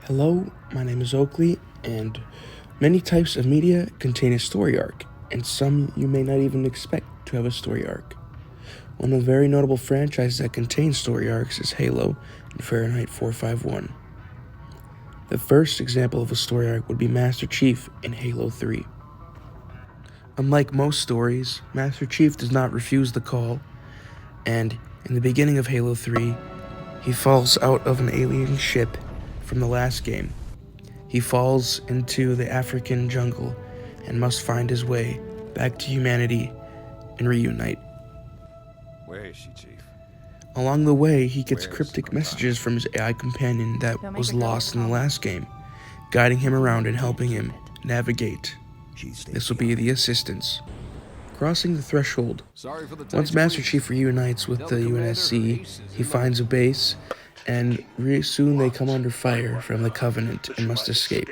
Hello, my name is Oakley, and many types of media contain a story arc, and some you may not even expect to have a story arc. One of the very notable franchises that contains story arcs is Halo and Fahrenheit 451. The first example of a story arc would be Master Chief in Halo 3. Unlike most stories, Master Chief does not refuse the call, and in the beginning of Halo 3, he falls out of an alien ship from the last game. He falls into the African jungle and must find his way back to humanity and reunite. Where is she, Chief? Along the way, he gets cryptic messages from his AI companion that was lost in the last game, guiding him around and helping him navigate. This will be the Assistants. Crossing the threshold. Once Master Chief reunites with the UNSC, he finds a base, and soon they come under fire from the Covenant and must escape,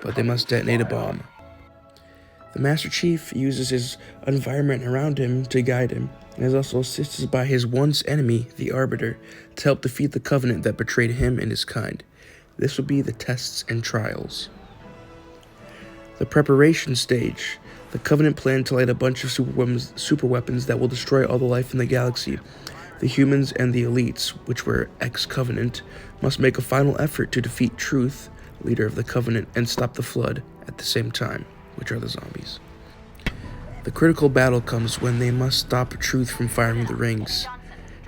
but they must detonate a bomb. The Master Chief uses his environment around him to guide him, and is also assisted by his once enemy, the Arbiter, to help defeat the Covenant that betrayed him and his kind. This would be the tests and trials. The preparation stage. The Covenant planned to light a bunch of super weapons that will destroy all the life in the galaxy. The humans and the elites, which were ex-Covenant, must make a final effort to defeat Truth, leader of the Covenant, and stop the Flood at the same time, which are the zombies. The critical battle comes when they must stop Truth from firing the rings.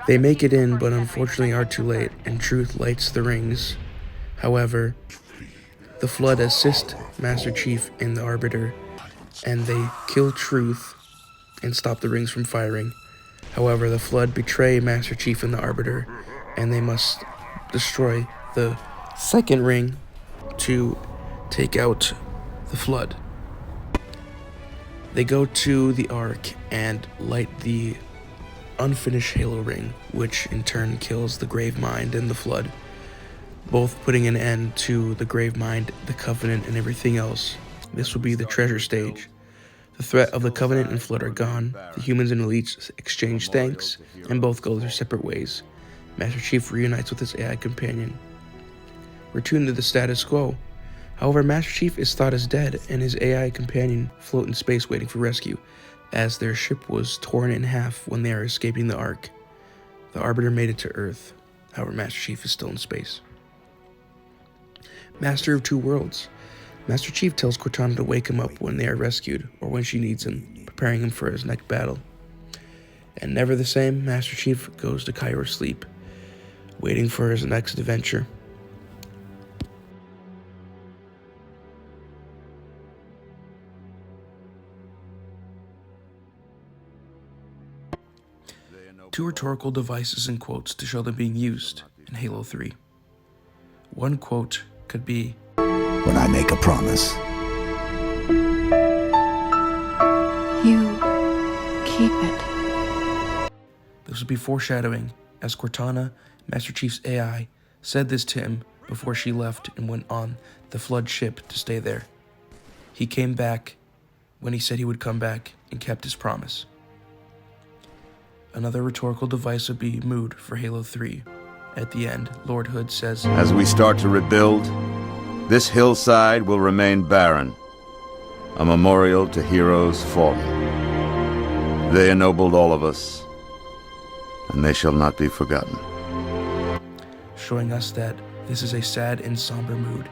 They make it in, but unfortunately are too late, and Truth lights the rings. However, the Flood assist Master Chief and the Arbiter, and they kill Truth and stop the rings from firing. However, the Flood betray Master Chief and the Arbiter, and they must destroy the second ring to take out the Flood. They go to the Ark and light the unfinished Halo ring, which in turn kills the Gravemind and the Flood, both putting an end to the Gravemind, the Covenant, and everything else. This will be the treasure stage. The threat of the Covenant and Flood are gone, the humans and elites exchange thanks, and both go their separate ways. Master Chief reunites with his AI companion. Return to the status quo. However, Master Chief is thought as dead, and his AI companion float in space waiting for rescue, as their ship was torn in half when they are escaping the Ark. The Arbiter made it to Earth. However, Master Chief is still in space. Master of Two Worlds. Master Chief tells Cortana to wake him up when they are rescued, or when she needs him, preparing him for his next battle. And never the same, Master Chief goes to Kairos sleep, waiting for his next adventure. Two rhetorical devices and quotes to show them being used in Halo 3. One quote could be, "When I make a promise, you keep it." This would be foreshadowing, as Cortana, Master Chief's AI, said this to him before she left and went on the Flood ship to stay there. He came back when he said he would come back and kept his promise. Another rhetorical device would be Mood for Halo 3. At the end, Lord Hood says, As we start to rebuild, this hillside will remain barren, a memorial to heroes fallen. They ennobled all of us, and they shall not be forgotten. showing us that this is a sad and somber mood.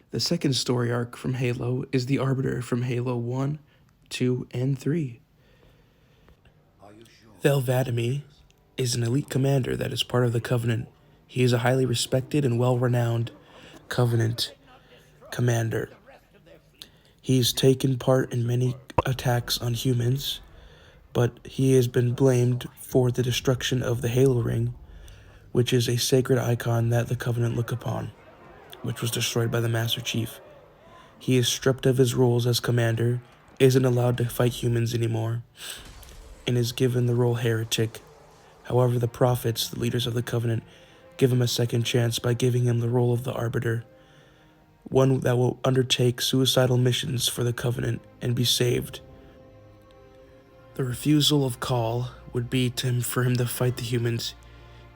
The second story arc from Halo is the Arbiter from Halo 1, 2, and 3. Thel 'Vadamee is an elite commander that is part of the Covenant. He is a highly respected and well-renowned Covenant commander. He's taken part in many attacks on humans, but he has been blamed for the destruction of the Halo Ring, which is a sacred icon that the Covenant look upon, which was destroyed by the Master Chief. He is stripped of his roles as commander, isn't allowed to fight humans anymore, and is given the role Heretic. However, the Prophets, the leaders of the Covenant, give him a second chance by giving him the role of the Arbiter, one that will undertake suicidal missions for the Covenant and be saved. The The refusal of Call would be for him to fight the humans.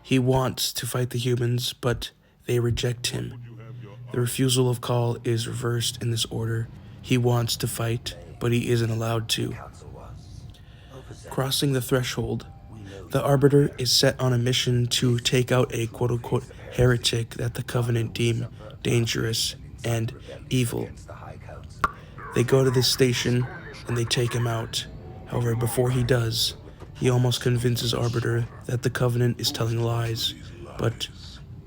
He wants to fight the humans, but they reject him. The refusal of Call is reversed in this order. He wants to fight, but he isn't allowed to. Crossing the threshold, the Arbiter is set on a mission to take out a quote-unquote heretic that the Covenant deem dangerous and evil. They go to this station and they take him out. However, before he does, he almost convinces Arbiter that the Covenant is telling lies, but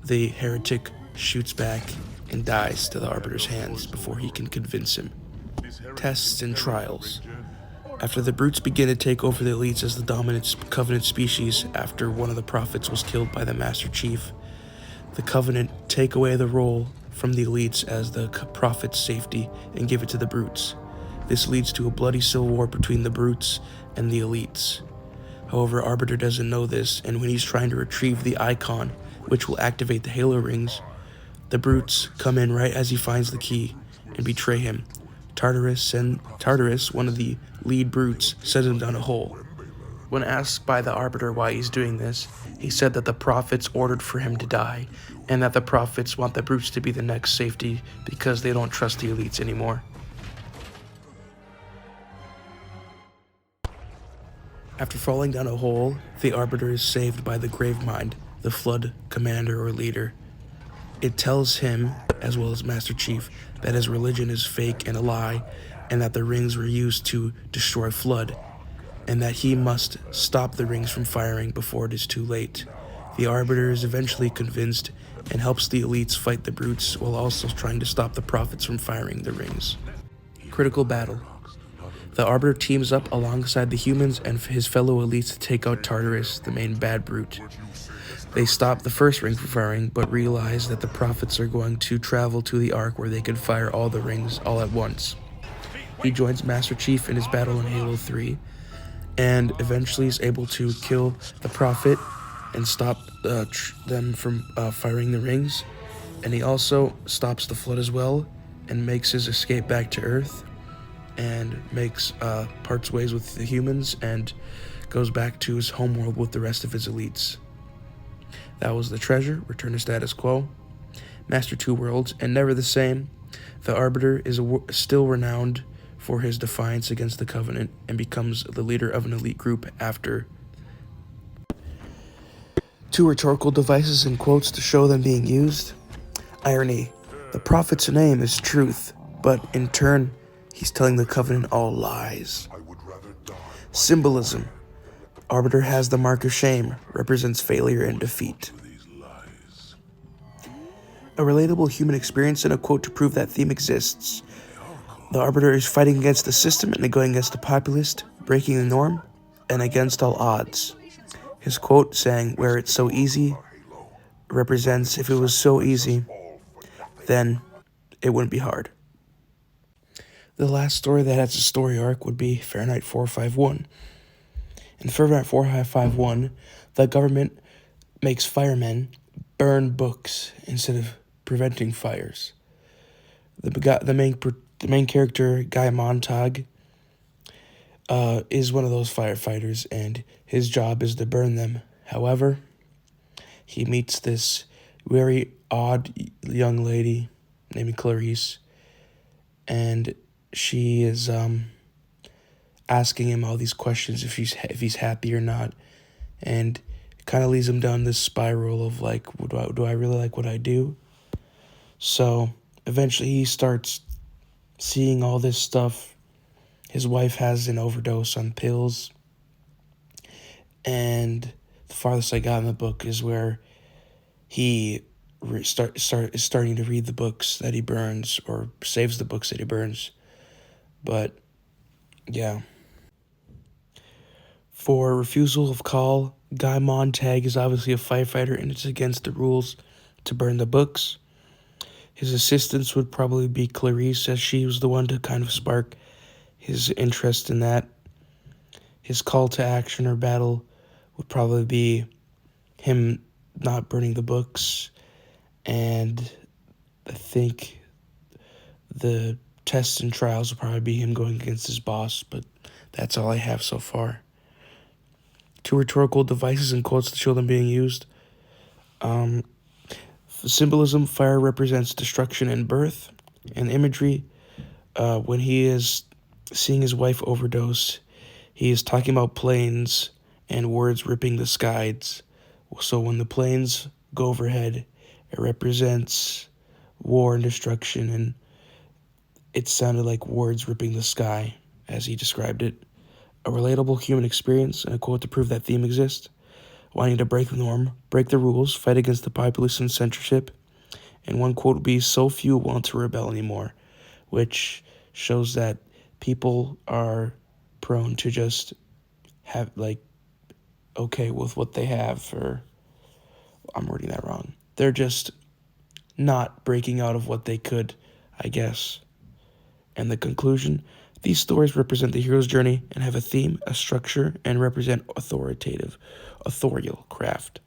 the heretic shoots back and dies to the Arbiter's hands before he can convince him. Tests and trials. After the brutes begin to take over the elites as the dominant Covenant species after one of the prophets was killed by the Master Chief, the Covenant take away the role from the elites as the prophet's safety and give it to the brutes. This leads to a bloody civil war between the brutes and the elites. However, Arbiter doesn't know this, and when he's trying to retrieve the icon, which will activate the Halo rings, the brutes come in right as he finds the key and betray him. Tartarus, one of the lead brutes, sends him down a hole. When asked by the Arbiter why he's doing this, he said that the prophets ordered for him to die, and that the prophets want the brutes to be the next safety because they don't trust the elites anymore. After falling down a hole, the Arbiter is saved by the Gravemind, the Flood commander or leader. It tells him, as well as Master Chief, that his religion is fake and a lie, and that the rings were used to destroy Flood, and that he must stop the rings from firing before it is too late. The Arbiter is eventually convinced and helps the elites fight the brutes while also trying to stop the prophets from firing the rings. Critical battle. The Arbiter teams up alongside the humans and his fellow elites to take out Tartarus, the main bad brute. They stop the first ring from firing, but realize that the prophets are going to travel to the Ark where they can fire all the rings all at once. He joins Master Chief in his battle in Halo 3, and eventually is able to kill the prophet and stop them from firing the rings. And he also stops the Flood as well, and makes his escape back to Earth, and parts ways with the humans, and goes back to his homeworld with the rest of his elites. That was The Treasure, Return to Status Quo, Master Two Worlds, and Never the Same. The Arbiter is still renowned for his defiance against the Covenant and becomes the leader of an elite group after. Two rhetorical devices and quotes to show them being used. Irony. The prophet's name is Truth, but in turn, he's telling the Covenant all lies. Symbolism. Arbiter has the mark of shame, represents failure and defeat. A relatable human experience and a quote to prove that theme exists. The Arbiter is fighting against the system and going against the populist, breaking the norm, and against all odds. His quote saying, "Where it's so easy," represents if it was so easy, then it wouldn't be hard. The last story that has a story arc would be Fahrenheit 451. In Fahrenheit 451, the government makes firemen burn books instead of preventing fires. The main character, Guy Montag, is one of those firefighters, and his job is to burn them. However, he meets this very odd young lady named Clarice, and she is asking him all these questions if he's happy or not, and it kind of leads him down this spiral of like, do I really like what I do? So eventually he starts seeing all this stuff. His wife has an overdose on pills, and the farthest I got in the book is where he is starting to read the books that he burns, or saves the books that he burns. But yeah. For refusal of call, Guy Montag is obviously a firefighter, and it's against the rules to burn the books. His assistants would probably be Clarice, as she was the one to kind of spark his interest in that. His call to action or battle would probably be him not burning the books, and I think the tests and trials would probably be him going against his boss, but that's all I have so far. Two rhetorical devices and quotes to show them being used. Symbolism, fire represents destruction and birth. And imagery, when he is seeing his wife overdose, he is talking about planes and words ripping the skies. So when the planes go overhead, it represents war and destruction, and it sounded like words ripping the sky, as he described it. A relatable human experience, and a quote to prove that theme exists. Wanting to break the norm, break the rules, fight against the populace and censorship. And one quote would be, so few want to rebel anymore, which shows that people are prone to just have, okay with what they have, or I'm wording that wrong. They're just not breaking out of what they could, I guess. And the conclusion, these stories represent the hero's journey and have a theme, a structure, and represent authorial craft.